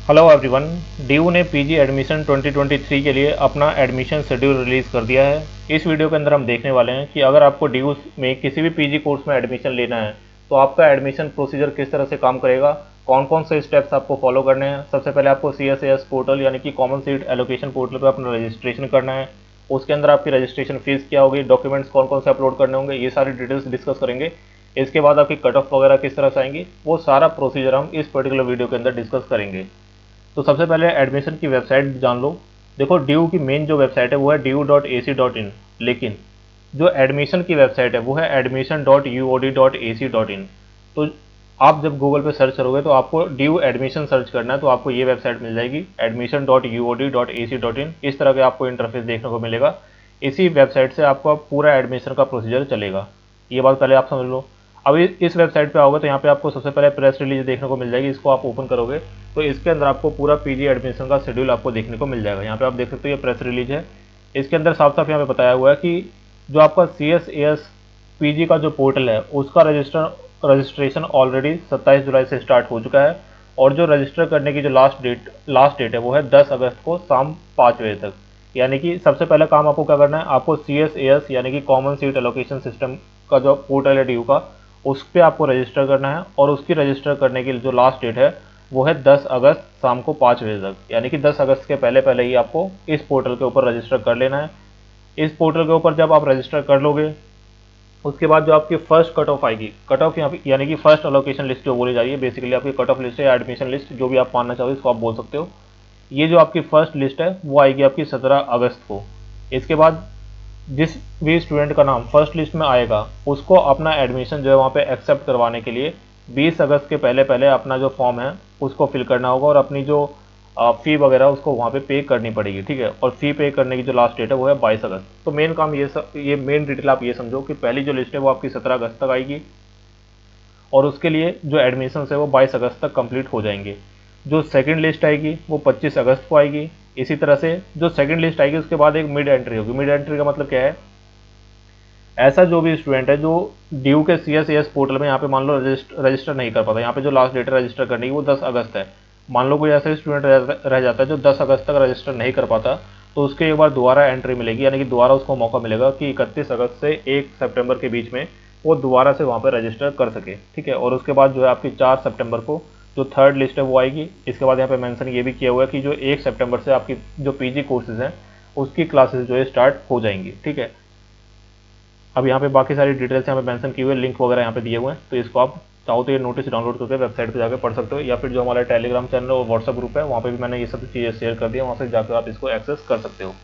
Hello everyone. DU ने PG admission 2023 के लिए अपना एडमिशन शेड्यूल रिलीज़ कर दिया है। इस वीडियो के अंदर हम देखने वाले हैं कि अगर आपको डीयू में किसी भी पीजी कोर्स में एडमिशन लेना है तो आपका एडमिशन प्रोसीजर किस तरह से काम करेगा, कौन कौन से स्टेप्स आपको फॉलो करने हैं। सबसे पहले आपको CSAS पोर्टल यानी कि कॉमन सीट एलोकेशन पोर्टल पर अपना रजिस्ट्रेशन करना है। उसके अंदर आपकी रजिस्ट्रेशन फीस क्या होगी, डॉक्यूमेंट्स कौन कौन से अपलोड करने होंगे, ये सारी डिटेल्स डिस्कस करेंगे। इसके बाद आपकी कट ऑफ वगैरह किस तरह से आएंगी, वो सारा प्रोसीजर हम इस पर्टिकुलर वीडियो के अंदर डिस्कस करेंगे। तो सबसे पहले एडमिशन की वेबसाइट जान लो। देखो ड्यू की मेन जो वेबसाइट है वो है du.ac.in, लेकिन जो एडमिशन की वेबसाइट है वो है admission.uod.ac.in। तो आप जब गूगल पे सर्च करोगे तो आपको ड्यू एडमिशन सर्च करना है तो आपको ये वेबसाइट मिल जाएगी admission.uod.ac.in। इस तरह के आपको इंटरफेस देखने को मिलेगा। इसी वेबसाइट से आपका पूरा एडमिशन का प्रोसीजर चलेगा। ये बात पहले आप समझ लो। अब इस वेबसाइट पे आओगे तो यहाँ पे आपको सबसे पहले प्रेस रिलीज देखने को मिल जाएगी। इसको आप ओपन करोगे तो इसके अंदर आपको पूरा पीजी एडमिशन का शेड्यूल आपको देखने को मिल जाएगा। यहाँ पे आप देख सकते हो ये प्रेस रिलीज है। इसके अंदर साफ साफ यहाँ पे बताया हुआ है कि जो आपका CSAS पीजी का जो पोर्टल है उसका रजिस्ट्रेशन ऑलरेडी 27 जुलाई से स्टार्ट हो चुका है। और जो रजिस्टर करने की जो लास्ट डेट है वो है 10 अगस्त को शाम 5 बजे तक। यानी कि सबसे पहले काम आपको क्या करना है, आपको CSAS यानी कि कॉमन सीट एलोकेशन सिस्टम का जो पोर्टल है ड्यू का, उस पर आपको रजिस्टर करना है। और उसकी रजिस्टर करने की जो लास्ट डेट है वो है 10 अगस्त शाम को 5 बजे तक। यानी कि 10 अगस्त के पहले पहले ही आपको इस पोर्टल के ऊपर रजिस्टर कर लेना है। इस पोर्टल के ऊपर जब आप रजिस्टर कर लोगे उसके बाद जो आपकी फर्स्ट कट ऑफ आएगी, कट ऑफ यानी कि फर्स्ट अलोकेशन लिस्ट जो बोली जा रही है, बेसिकली आपकी कट ऑफ लिस्ट है या एडमिशन लिस्ट, जो भी आप मानना चाहो इसको आप बोल सकते हो। ये जो आपकी फर्स्ट लिस्ट है वो आएगी आपकी 17 अगस्त को। इसके बाद जिस भी स्टूडेंट का नाम फर्स्ट लिस्ट में आएगा उसको अपना एडमिशन जो है वहाँ पे एक्सेप्ट करवाने के लिए 20 अगस्त के पहले पहले अपना जो फॉर्म है उसको फिल करना होगा और अपनी जो फ़ी वगैरह उसको वहाँ पे पे करनी पड़ेगी। ठीक है, और फ़ी पे करने की जो लास्ट डेट है वो है 22 अगस्त। तो मेन काम ये मेन डिटेल आप ये समझो कि पहली जो लिस्ट है वो आपकी 17 अगस्त तक आएगी और उसके लिए जो एडमिशन है वो 22 अगस्त तक कंप्लीट हो जाएंगे। जो सेकंड लिस्ट आएगी वो 25 अगस्त को आएगी। इसी तरह से जो सेकंड लिस्ट आएगी उसके बाद एक मिड एंट्री होगी। मिड एंट्री का मतलब क्या है, ऐसा जो भी स्टूडेंट है जो ड्यू के CSAS पोर्टल में यहाँ पे मान लो रजिस्टर नहीं कर पाता, यहाँ पे जो लास्ट डेट रजिस्टर करने की वो 10 अगस्त है। मान लो कोई ऐसा स्टूडेंट रह जाता है जो 10 अगस्त तक रजिस्टर नहीं कर पाता, तो उसके एक बार दोबारा एंट्री मिलेगी, यानी कि दोबारा उसको मौका मिलेगा कि 31 अगस्त से 1 सितंबर के बीच में वो दोबारा से वहाँ पर रजिस्टर कर सके। ठीक है, और उसके बाद जो है आपकी 4 सितंबर को जो थर्ड लिस्ट है वो आएगी। इसके बाद यहाँ पे मेंशन ये भी किया हुआ है कि जो 1 सितंबर से आपकी जो पीजी कोर्सेज हैं उसकी क्लासेस जो है स्टार्ट हो जाएंगी। ठीक है, अब यहाँ पे बाकी सारी डिटेल्स यहाँ पे मेंशन की हुई है, लिंक वगैरह यहाँ पे दिए हुए हैं, तो इसको आप चाहो तो ये नोटिस डाउनलोड करके वेबसाइट पे जाकर पढ़ सकते हो, या फिर जो हमारा टेलीग्राम चैनल और व्हाट्सअप ग्रुप है वहाँ पे भी मैंने ये सब चीज़ें शेयर कर दी है, वहाँ से जाकर आप इसको एक्सेस कर सकते हो।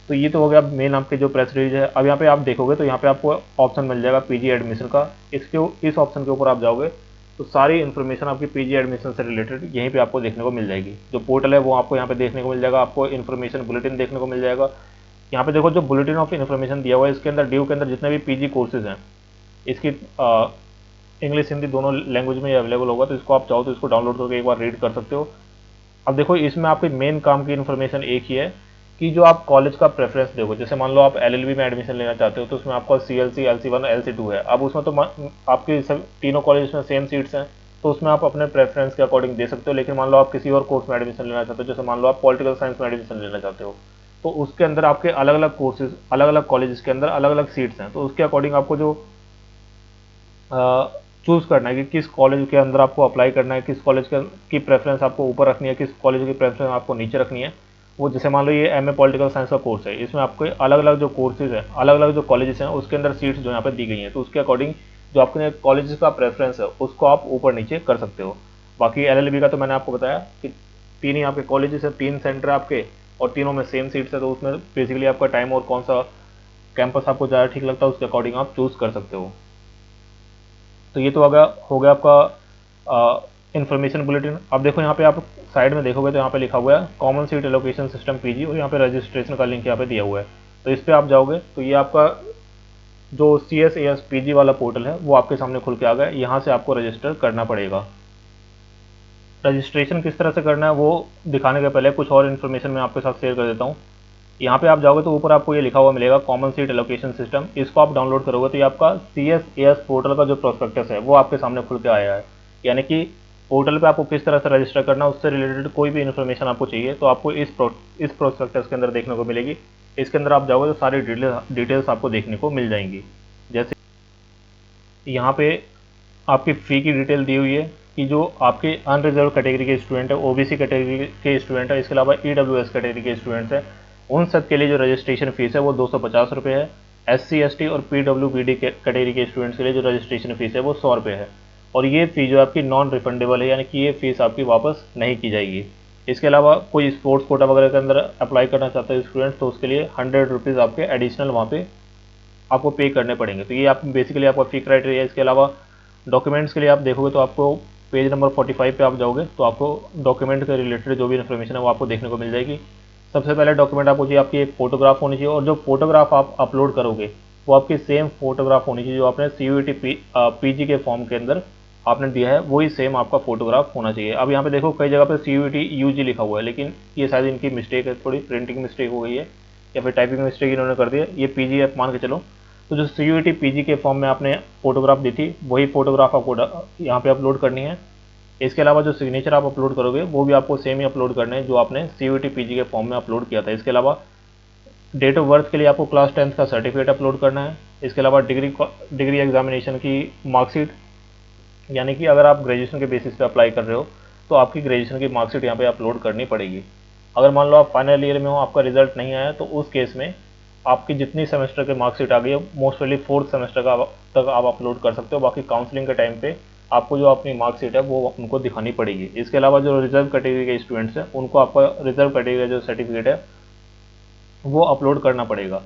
तो ये तो हो गया मेन आपके जो प्रेस रिलीज है। अब यहाँ पे आप देखोगे तो यहाँ पे आपको ऑप्शन मिल जाएगा पीजी एडमिशन का। इस ऑप्शन के ऊपर आप जाओगे तो सारी इन्फॉर्मेशन आपकी पीजी एडमिशन से रिलेटेड यहीं पे आपको देखने को मिल जाएगी। जो पोर्टल है वो आपको यहाँ पे देखने को मिल जाएगा, आपको इन्फॉर्मेशन बुलेटिन देखने को मिल जाएगा। यहाँ पे देखो जो बुलेटिन ऑफ इन्फॉर्मेशन दिया हुआ है इसके अंदर ड्यू के अंदर जितने भी पीजी कोर्सेज हैं इसकी इंग्लिश हिंदी दोनों लैंग्वेज में अवेलेबल होगा, तो इसको आप चाहो तो इसको डाउनलोड करके एक बार रीड कर सकते हो। अब देखो इसमें आपके मेन काम की इन्फॉर्मेशन एक ही है कि जो आप कॉलेज का प्रेफरेंस दोगे। जैसे मान लो आप LLB में एडमिशन लेना चाहते हो तो उसमें आपका CLC LC1 LC2 है। अब उसमें तो आपके सब तीनों कॉलेज में सेम सीट्स हैं, तो उसमें आप अपने प्रेफरेंस के अकॉर्डिंग दे सकते हो। लेकिन मान लो आप किसी और कोर्स में एडमिशन लेना चाहते हो, जैसे मान लो आप पॉलिटिकल साइंस में एडमिशन लेना चाहते हो, तो उसके अंदर आपके अलग अलग कोर्सेज अलग अलग कॉलेज के अंदर अलग अलग सीट्स हैं, तो उसके अकॉर्डिंग आपको जो चूज़ करना है कि किस कॉलेज के अंदर आपको अप्लाई करना है, किस कॉलेज की प्रेफरेंस आपको ऊपर रखनी है, किस कॉलेज की प्रेफरेंस आपको नीचे रखनी है। वो जैसे मान लो ये MA पॉलिटिकल साइंस का कोर्स है, इसमें आपको अलग अलग जो कोर्सेज हैं अलग अलग जो कॉलेजेस हैं उसके अंदर सीट्स जो यहाँ पे दी गई हैं, तो उसके अकॉर्डिंग जो आपके कॉलेज का प्रेफरेंस है उसको आप ऊपर नीचे कर सकते हो। बाकी LLB का तो मैंने आपको बताया कि 3 ही आपके कॉलेजेस है, 3 सेंटर आपके और तीनों में सेम सीट्स है, तो उसमें बेसिकली आपका टाइम और कौन सा कैंपस आपको ज़्यादा ठीक लगता है उसके अकॉर्डिंग आप चूज़ कर सकते हो। तो ये तो हो गया आपका इन्फॉर्मेशन बुलेटिन। अब देखो यहाँ पे आप साइड में देखोगे तो यहाँ पे लिखा हुआ है common seat allocation system PG, और यहाँ पे रजिस्ट्रेशन का लिंक यहाँ पे दिया हुआ है। तो इस पर आप जाओगे तो ये आपका जो CSAS पीजी वाला पोर्टल है वो आपके सामने खुल के आ गया। यहाँ से आपको रजिस्टर करना पड़ेगा। रजिस्ट्रेशन किस तरह से करना है वो दिखाने के पहले कुछ और इन्फॉर्मेशन मैं आपके साथ शेयर कर देता हूँ। यहाँ पे आप जाओगे तो ऊपर आपको ये लिखा हुआ मिलेगा कॉमन सीट एलोकेशन सिस्टम। इसको आप डाउनलोड करोगे तो ये आपका CSAS पोर्टल का जो प्रोस्पेक्टस है वो आपके सामने खुल के आया है। यानी कि पोर्टल पे आपको किस तरह से रजिस्टर करना है उससे रिलेटेड कोई भी इन्फॉर्मेशन आपको चाहिए तो आपको इस प्रोस्पेक्टस के अंदर देखने को मिलेगी। इसके अंदर आप जाओगे तो सारी डिटेल्स आपको देखने को मिल जाएंगी। जैसे यहाँ पे आपकी फ़ी की डिटेल दी हुई है कि जो आपके अनरिजर्व कैटेगरी के स्टूडेंट है, ओबीसी कैटेगरी के स्टूडेंट है, इसके अलावा ईडब्ल्यूएस कैटेगरी के स्टूडेंट्स हैं, उन सब के लिए जो रजिस्ट्रेशन फीस है वो 250 रुपये है। एससी एसटी और पीडब्ल्यूबीडी कैटेगरी के स्टूडेंट्स के लिए जो रजिस्ट्रेशन फीस है वो 100 रुपये है। और ये फ़ी जो आपकी नॉन रिफंडेबल है, यानी कि ये फ़ीस आपकी वापस नहीं की जाएगी। इसके अलावा कोई स्पोर्ट्स कोटा वगैरह के अंदर अप्लाई करना चाहते हैं स्टूडेंट्स तो उसके लिए 100 रुपीज़ आपके एडिशनल वहाँ पे आपको पे करने पड़ेंगे। तो ये आप बेसिकली आपका फ़ी क्राइटेरिया है। इसके अलावा डॉक्यूमेंट्स के लिए आप देखोगे तो आपको पेज नंबर 45 पे आप जाओगे तो आपको डॉक्यूमेंट के रिलेटेड जो भी इन्फॉर्मेशन है वो आपको देखने को मिल जाएगी। सबसे पहले डॉक्यूमेंट आपको चाहिए, आपकी एक फ़ोटोग्राफ होनी चाहिए, और जो फोटोग्राफ आप अपलोड करोगे वो आपकी सेम फोटोग्राफ होनी चाहिए जो आपने CUET PG के फॉर्म के अंदर आपने दिया है, वही सेम आपका फोटोग्राफ होना चाहिए। अब यहाँ पे देखो कई जगह पे CUET UG लिखा हुआ है, लेकिन ये शायद इनकी मिस्टेक है, थोड़ी प्रिंटिंग मिस्टेक हो गई है या फिर टाइपिंग मिस्टेक इन्होंने कर दिया। ये PG है मान के चलो। तो जो CUET PG के फॉर्म में आपने फोटोग्राफ दी थी वही फोटोग्राफ आपको यहाँ पे अपलोड करनी है। इसके अलावा जो सिग्नेचर आप अपलोड करोगे वो भी आपको सेम ही अपलोड करने हैं जो आपने CUET PG के फॉर्म में अपलोड किया था। इसके अलावा डेट ऑफ बर्थ के लिए आपको क्लास 10th का सर्टिफिकेट अपलोड करना है। इसके अलावा डिग्री एग्जामिनेशन की मार्कशीट, यानी कि अगर आप ग्रेजुएशन के बेसिस पे अप्लाई कर रहे हो तो आपकी ग्रेजुएशन की मार्कशीट यहाँ पे अपलोड करनी पड़ेगी। अगर मान लो आप फाइनल ईयर में हो, आपका रिजल्ट नहीं आया, तो उस केस में आपकी जितनी सेमेस्टर के मार्कशीट आ गई है मोस्टली 4th सेमेस्टर का तक आप अपलोड कर सकते हो। बाकी काउंसलिंग के टाइम पे आपको जो अपनी मार्कशीट है वो उनको दिखानी पड़ेगी। इसके अलावा जो रिजर्व कैटेगरी के स्टूडेंट्स हैं उनको आपका रिजर्व कैटेगरी का जो सर्टिफिकेट है वो अपलोड करना पड़ेगा।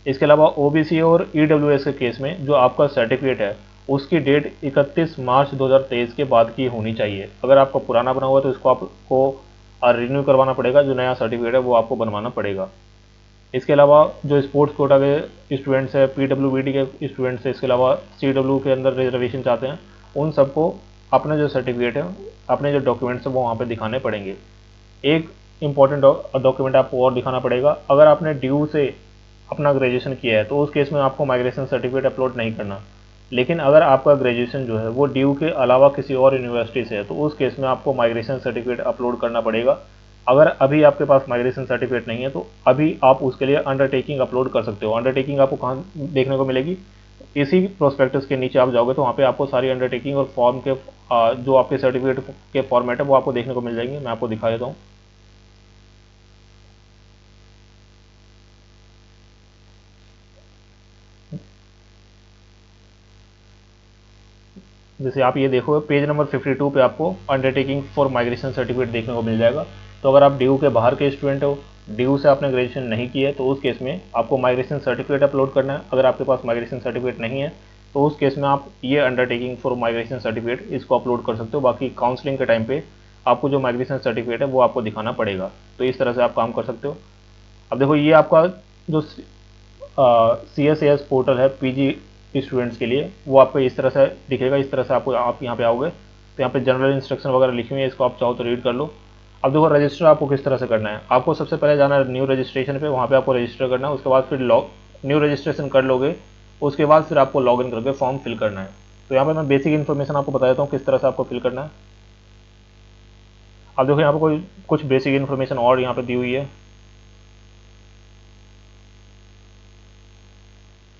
इसके अलावा OBC और EWS के केस में जो आपका सर्टिफिकेट है उसकी डेट 31 मार्च 2023 के बाद की होनी चाहिए। अगर आपका पुराना बना हुआ तो इसको आपको रिन्यू करवाना पड़ेगा, जो नया सर्टिफिकेट है वो आपको बनवाना पड़ेगा। इसके अलावा जो स्पोर्ट्स कोटा के स्टूडेंट्स हैं, PWBD के स्टूडेंट्स हैं, इसके अलावा CW के अंदर रिजर्वेशन चाहते हैं, उन सबको अपने जो सर्टिफिकेट है, अपने जो डॉक्यूमेंट्स हैं वो वहाँ पे दिखाने पड़ेंगे। एक इम्पॉर्टेंट डॉक्यूमेंट आपको और दिखाना पड़ेगा, अगर आपने ड्यू से अपना ग्रेजुएशन किया है तो उस केस में आपको माइग्रेशन सर्टिफिकेट अपलोड नहीं करना। लेकिन अगर आपका ग्रेजुएशन जो है वो ड्यू के अलावा किसी और यूनिवर्सिटी से है तो उस केस में आपको माइग्रेशन सर्टिफिकेट अपलोड करना पड़ेगा। अगर अभी आपके पास माइग्रेशन सर्टिफिकेट नहीं है तो अभी आप उसके लिए अंडरटेकिंग अपलोड कर सकते हो। अंडरटेकिंग आपको कहाँ देखने को मिलेगी? इसी प्रोस्पेक्टस के नीचे आप जाओगे तो वहाँ पे आपको सारी अंडरटेकिंग और फॉर्म के जो आपके सर्टिफिकेट के फॉर्मेट है वो आपको देखने को मिल जाएंगे। मैं आपको दिखा देता हूँ। जैसे आप ये देखो पेज नंबर 52 पे आपको अंडरटेकिंग फॉर माइग्रेशन सर्टिफिकेट देखने को मिल जाएगा। तो अगर आप ड्यू के बाहर के स्टूडेंट हो, ड्यू से आपने ग्रेजुएशन नहीं किया है, तो उस केस में आपको माइग्रेशन सर्टिफिकेट अपलोड करना है। अगर आपके पास माइग्रेशन सर्टिफिकेट नहीं है तो उस केस में आप ये अंडरटेकिंग फॉर माइग्रेशन सर्टिफिकेट इसको अपलोड कर सकते हो। बाकी काउंसलिंग के टाइम पे आपको जो माइग्रेशन सर्टिफिकेट है वो आपको दिखाना पड़ेगा। तो इस तरह से आप काम कर सकते हो। अब देखो ये आपका जो CSAS पोर्टल है PG स्टूडेंट्स के लिए, वो आपको इस तरह से दिखेगा। इस तरह से आपको आप यहाँ पे आओगे तो यहाँ पे जनरल इंस्ट्रक्शन वगैरह लिखी हुई है, इसको आप चाहो तो रीड कर लो। अब देखो रजिस्टर आपको किस तरह से करना है। आपको सबसे पहले जाना है न्यू रजिस्ट्रेशन पे, वहाँ पे आपको रजिस्टर करना है। उसके बाद फिर न्यू रजिस्ट्रेशन कर लोगे, उसके बाद फिर आपको लॉगिन करके फॉर्म फिल करना है। तो यहाँ पे मैं बेसिक इन्फॉर्मेशन आपको बता देता हूँ किस तरह से आपको फिल करना है। अब देखो यहाँ पे कोई कुछ बेसिक इन्फॉर्मेशन और यहाँ पे दी हुई है।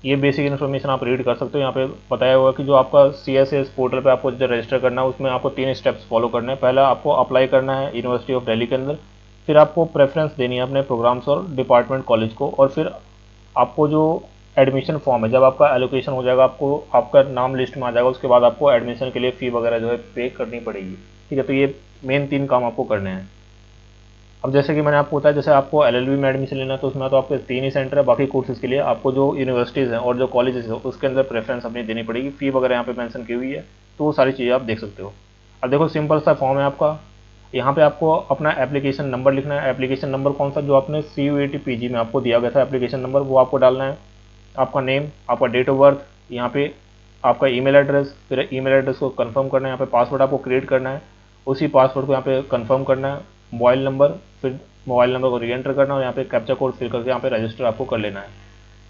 ये बेसिक इन्फॉर्मेशन आप रीड कर सकते हो। यहाँ पे बताया हुआ कि जो आपका CSAS पोर्टल पे आपको जो रजिस्टर करना है उसमें आपको 3 स्टेप्स फॉलो करने हैं। पहला आपको अप्लाई करना है यूनिवर्सिटी ऑफ दिल्ली के अंदर, फिर आपको प्रेफरेंस देनी है अपने प्रोग्राम्स और डिपार्टमेंट कॉलेज को, और फिर आपको जो एडमिशन फॉर्म है, जब आपका एलोकेशन हो जाएगा, आपको आपका नाम लिस्ट में आ जाएगा, उसके बाद आपको एडमिशन के लिए फ़ी वगैरह जो है पे करनी पड़ेगी। ठीक है, तो ये मेन 3 काम आपको करने हैं। अब जैसे कि मैंने आपको बताया, जैसे आपको LLB में एडमिशन लेना है तो उसमें तो आपके 3 ही सेंटर है। बाकी कोर्सेज के लिए आपको जो यूनिवर्सिटीज़ हैं और जो कॉलेजेस है उसके अंदर प्रेफरेंस अपनी देनी पड़ेगी। फ़ी वगैरह यहाँ पे मेंशन की हुई है, तो वो सारी चीज़ें आप देख सकते हो। अब देखो सिंपल सा फॉर्म है आपका। यहाँ पे आपको अपना एप्लीकेशन नंबर लिखना है। एप्लीकेशन नंबर कौन सा? जो आपने CUET PG में आपको दिया गया था एप्लीकेशन नंबर, वो आपको डालना है। आपका नेम, आपका डेट ऑफ बर्थ, यहाँ पे आपका ईमेल एड्रेस, फिर ईमेल एड्रेस को कंफर्म करना है। यहाँ पे पासवर्ड आपको क्रिएट करना है, उसी पासवर्ड को यहाँ पे कंफर्म करना है। मोबाइल नंबर, फिर मोबाइल नंबर को री एंटर करना है और यहाँ पे कैप्चा कोड फिल करके यहाँ पे रजिस्टर आपको कर लेना है।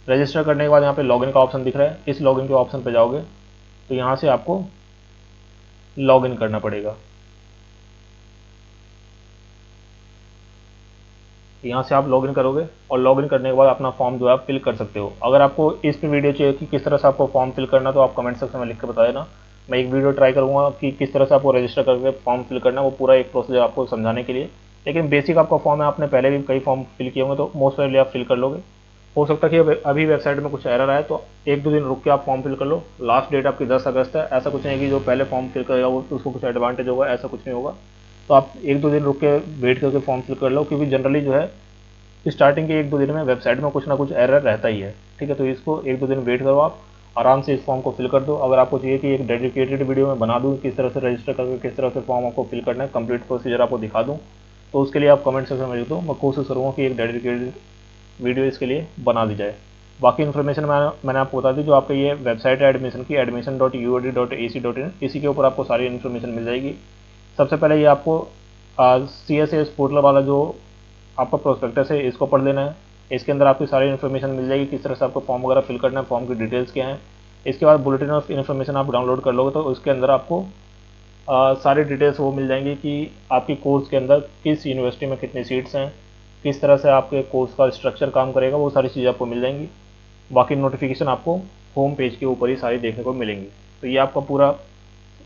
रजिस्टर करने के बाद यहाँ पे लॉगिन का ऑप्शन दिख रहा है, इस लॉगिन के ऑप्शन पे जाओगे तो यहाँ से आपको लॉगिन करना पड़ेगा। यहाँ से आप लॉगिन करोगे और लॉगिन करने के बाद अपना फॉर्म जो है आप फिल कर सकते हो। अगर आपको इस पे वीडियो चाहिए कि किस तरह से आपको फॉर्म फिल करना, तो आप कमेंट सेक्शन में लिख के बता देना। मैं एक वीडियो ट्राई करूँगा कि किस तरह से आपको रजिस्टर करके फॉर्म फिल करना, वो पूरा एक प्रोसीजर आपको समझाने के लिए। लेकिन बेसिक आपका फॉर्म है, आपने पहले भी कई फॉर्म फिल किए होंगे, तो मोस्ट प्रोबेबली आप फिल कर लोगे। हो सकता है कि अभी वेबसाइट में कुछ एरर आए, तो 1-2 दिन रुक के आप फॉर्म फिल कर लो। लास्ट डेट आपकी 10 अगस्त है। ऐसा कुछ नहीं कि जो पहले फॉर्म फिल करेगा वो उसको कुछ एडवांटेज होगा, ऐसा कुछ नहीं होगा। तो आप 1-2 दिन रुक के वेट करके फॉर्म फिल कर लो, क्योंकि जनरली जो है स्टार्टिंग के 1-2 दिन में वेबसाइट में कुछ ना कुछ एरर रहता ही है। ठीक है, तो इसको 1-2 दिन वेट करो, आप आराम से इस फॉर्म को फिल कर दो। अगर आपको चाहिए कि एक डेडिकेटेड वीडियो में बना दूँ किस तरह से रजिस्टर करके किस तरह से फॉर्म आपको फिल करना है, कंप्लीट प्रोसीजर आपको दिखा दूँ, तो उसके लिए आप कमेंट सेक्शन में लिख दो। मैं कोशिश करूँगा कि एक डेडिकेटेड वीडियो इसके लिए बना दी जाए। बाकी इन्फॉर्मेशन मैंने आपको बता दी। जो आपका ये वेबसाइट है एडमिशन की, admission.uod.ac.in, इसी के ऊपर आपको सारी इन्फॉर्मेशन मिल जाएगी। सबसे पहले ये आपको CSS पोर्टल वाला जो आपका प्रोस्पेक्टस है इसको पढ़ लेना है। इसके अंदर आपकी सारी इन्फॉर्मेशन मिल जाएगी, किस तरह से आपको फॉर्म वगैरह फिल करना है, फॉर्म की डिटेल्स क्या हैं। इसके बाद बुलेटिन ऑफ इन्फॉर्मेशन आप डाउनलोड कर लोगे, तो उसके अंदर आपको सारी डिटेल्स वो मिल जाएंगी कि आपकी कोर्स के अंदर किस यूनिवर्सिटी में कितनी सीट्स हैं, किस तरह से आपके कोर्स का स्ट्रक्चर काम करेगा, वो सारी चीज़ें आपको मिल जाएंगी। बाकी नोटिफिकेशन आपको होम पेज के ऊपर ही सारी देखने को मिलेंगी। तो ये आपका पूरा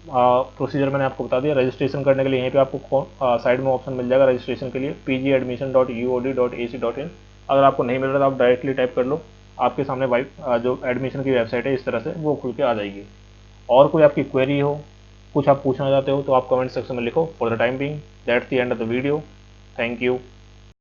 प्रोसीजर मैंने आपको बता दिया। रजिस्ट्रेशन करने के लिए यहीं पे आपको साइड में ऑप्शन मिल जाएगा रजिस्ट्रेशन के लिए, pgadmission.uod.ac.in। अगर आपको नहीं मिल रहा तो आप डायरेक्टली टाइप कर लो, आपके सामने जो एडमिशन की वेबसाइट है इस तरह से वो खुल के आ जाएगी। और कोई आपकी क्वेरी हो, कुछ आप पूछना चाहते हो, तो आप कमेंट सेक्शन में लिखो। For the time being that's the end of the video. Thank you.